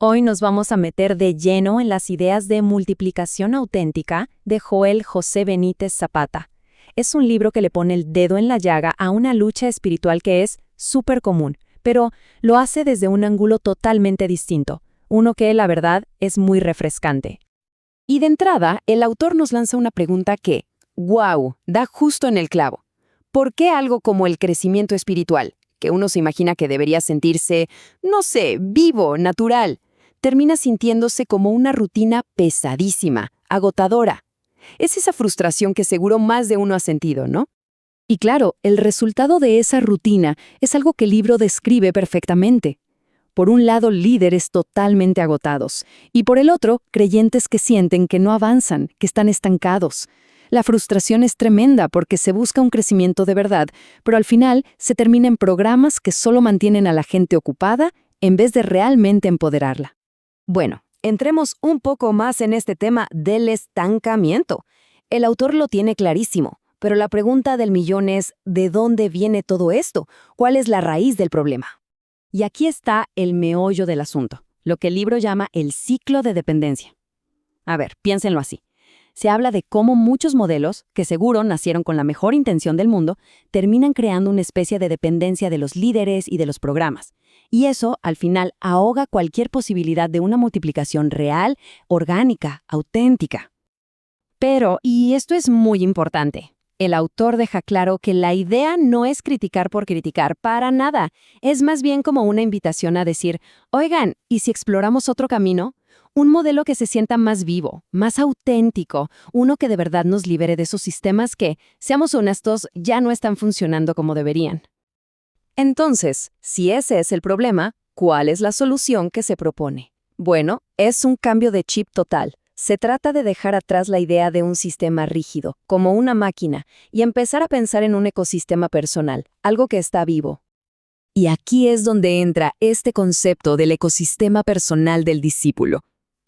Hoy nos vamos a meter de lleno en las ideas de multiplicación auténtica de Joel José Benítez Zapata. Es un libro que le pone el dedo en la llaga a una lucha espiritual que es súper común, pero lo hace desde un ángulo totalmente distinto, uno que, la verdad, es muy refrescante. Y de entrada, el autor nos lanza una pregunta que, ¡wow!, da justo en el clavo. ¿Por qué algo como el crecimiento espiritual, que uno se imagina que debería sentirse, no sé, vivo, natural, termina sintiéndose como una rutina pesadísima, agotadora? Es esa frustración que seguro más de uno ha sentido, ¿no? Y claro, el resultado de esa rutina es algo que el libro describe perfectamente. Por un lado, líderes totalmente agotados, y por el otro, creyentes que sienten que no avanzan, que están estancados. La frustración es tremenda porque se busca un crecimiento de verdad, pero al final se termina en programas que solo mantienen a la gente ocupada en vez de realmente empoderarla. Bueno, entremos un poco más en este tema del estancamiento. El autor lo tiene clarísimo, pero la pregunta del millón es, ¿de dónde viene todo esto? ¿Cuál es la raíz del problema? Y aquí está el meollo del asunto, lo que el libro llama el ciclo de dependencia. A ver, piénsenlo así. Se habla de cómo muchos modelos, que seguro nacieron con la mejor intención del mundo, terminan creando una especie de dependencia de los líderes y de los programas. Y eso, al final, ahoga cualquier posibilidad de una multiplicación real, orgánica, auténtica. Pero, y esto es muy importante, el autor deja claro que la idea no es criticar por criticar, para nada. Es más bien como una invitación a decir, oigan, ¿y si exploramos otro camino? Un modelo que se sienta más vivo, más auténtico, uno que de verdad nos libere de esos sistemas que, seamos honestos, ya no están funcionando como deberían. Entonces, si ese es el problema, ¿cuál es la solución que se propone? Bueno, es un cambio de chip total. Se trata de dejar atrás la idea de un sistema rígido, como una máquina, y empezar a pensar en un ecosistema personal, algo que está vivo. Y aquí es donde entra este concepto del ecosistema personal del discípulo.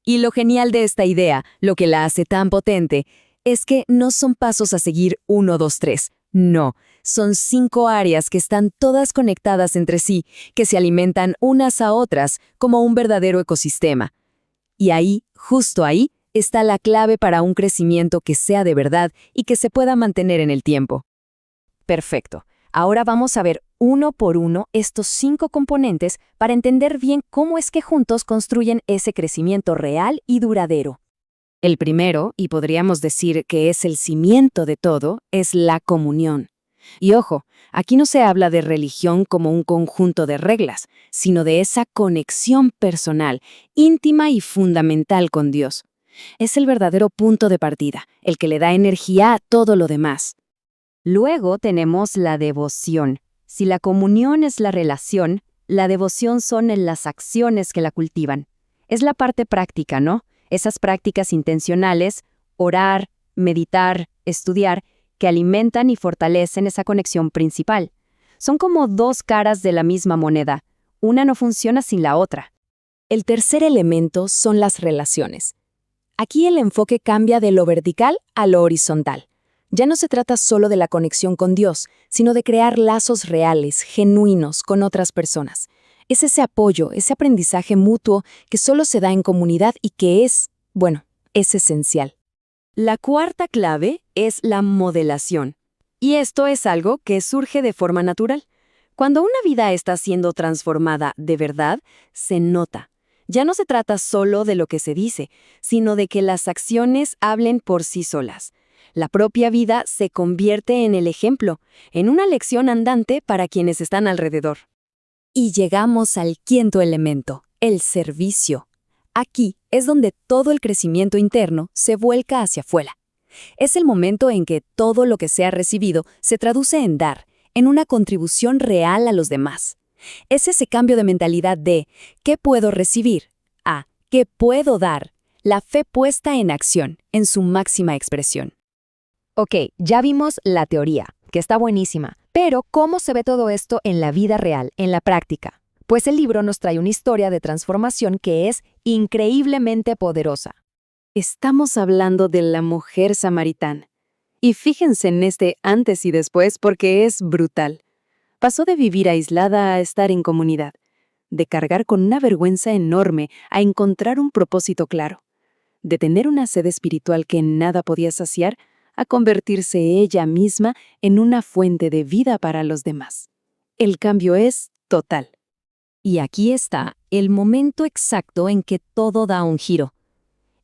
Y lo genial de esta idea, lo que la hace tan potente, es que no son pasos a seguir 1, 2, 3. No, son 5 áreas que están todas conectadas entre sí, que se alimentan unas a otras como un verdadero ecosistema. Y ahí, justo ahí, está la clave para un crecimiento que sea de verdad y que se pueda mantener en el tiempo. Perfecto. Ahora vamos a ver uno por uno estos 5 componentes para entender bien cómo es que juntos construyen ese crecimiento real y duradero. El primero, y podríamos decir que es el cimiento de todo, es la comunión. Y ojo, aquí no se habla de religión como un conjunto de reglas, sino de esa conexión personal, íntima y fundamental con Dios. Es el verdadero punto de partida, el que le da energía a todo lo demás. Luego tenemos la devoción. Si la comunión es la relación, la devoción son en las acciones que la cultivan. Es la parte práctica, ¿no? Esas prácticas intencionales, orar, meditar, estudiar, que alimentan y fortalecen esa conexión principal. Son como 2 caras de la misma moneda. Una no funciona sin la otra. El tercer elemento son las relaciones. Aquí el enfoque cambia de lo vertical a lo horizontal. Ya no se trata solo de la conexión con Dios, sino de crear lazos reales, genuinos, con otras personas. Es ese apoyo, ese aprendizaje mutuo que solo se da en comunidad y que es esencial. La cuarta clave es la modelación. Y esto es algo que surge de forma natural. Cuando una vida está siendo transformada de verdad, se nota. Ya no se trata solo de lo que se dice, sino de que las acciones hablen por sí solas. La propia vida se convierte en el ejemplo, en una lección andante para quienes están alrededor. Y llegamos al quinto elemento, el servicio. Aquí es donde todo el crecimiento interno se vuelca hacia afuera. Es el momento en que todo lo que se ha recibido se traduce en dar, en una contribución real a los demás. Es ese cambio de mentalidad de ¿qué puedo recibir? A ¿qué puedo dar? La fe puesta en acción, en su máxima expresión. Ok, ya vimos la teoría, que está buenísima, pero ¿cómo se ve todo esto en la vida real, en la práctica? Pues el libro nos trae una historia de transformación que es increíblemente poderosa. Estamos hablando de la mujer samaritana. Y fíjense en este antes y después porque es brutal. Pasó de vivir aislada a estar en comunidad. de cargar con una vergüenza enorme a encontrar un propósito claro, de tener una sed espiritual que nada podía saciar, a convertirse ella misma en una fuente de vida para los demás. El cambio es total. Y aquí está el momento exacto en que todo da un giro.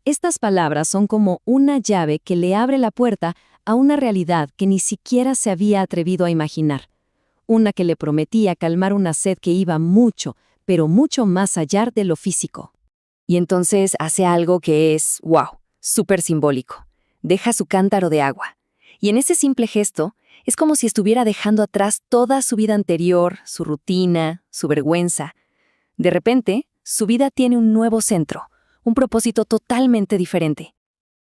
Estas palabras son como una llave que le abre la puerta a una realidad que ni siquiera se había atrevido a imaginar. Una que le prometía calmar una sed que iba mucho, pero mucho más allá de lo físico. Y entonces hace algo que es, wow, súper simbólico. Deja su cántaro de agua. Y en ese simple gesto, es como si estuviera dejando atrás toda su vida anterior, su rutina, su vergüenza. De repente, su vida tiene un nuevo centro, un propósito totalmente diferente.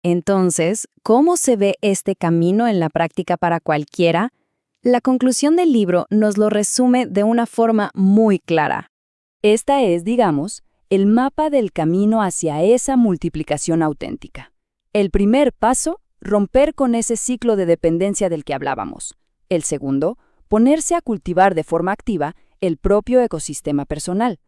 Entonces, ¿cómo se ve este camino en la práctica para cualquiera? La conclusión del libro nos lo resume de una forma muy clara. Esta es, digamos, el mapa del camino hacia esa multiplicación auténtica. El primer paso, romper con ese ciclo de dependencia del que hablábamos. El segundo, ponerse a cultivar de forma activa el propio ecosistema personal.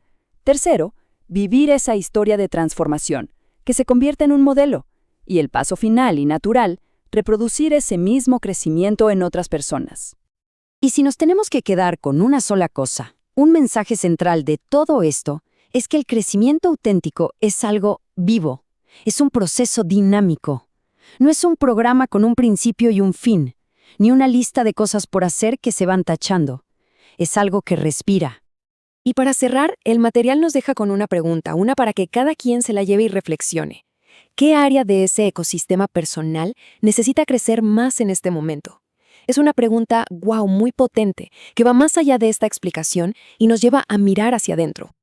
Tercero, vivir esa historia de transformación, que se convierta en un modelo. Y el paso final y natural, reproducir ese mismo crecimiento en otras personas. Y si nos tenemos que quedar con una sola cosa, un mensaje central de todo esto es que el crecimiento auténtico es algo vivo, es un proceso dinámico. No es un programa con un principio y un fin, ni una lista de cosas por hacer que se van tachando. Es algo que respira. Y para cerrar, el material nos deja con una pregunta, una para que cada quien se la lleve y reflexione. ¿Qué área de ese ecosistema personal necesita crecer más en este momento? Es una pregunta, muy potente, que va más allá de esta explicación y nos lleva a mirar hacia adentro.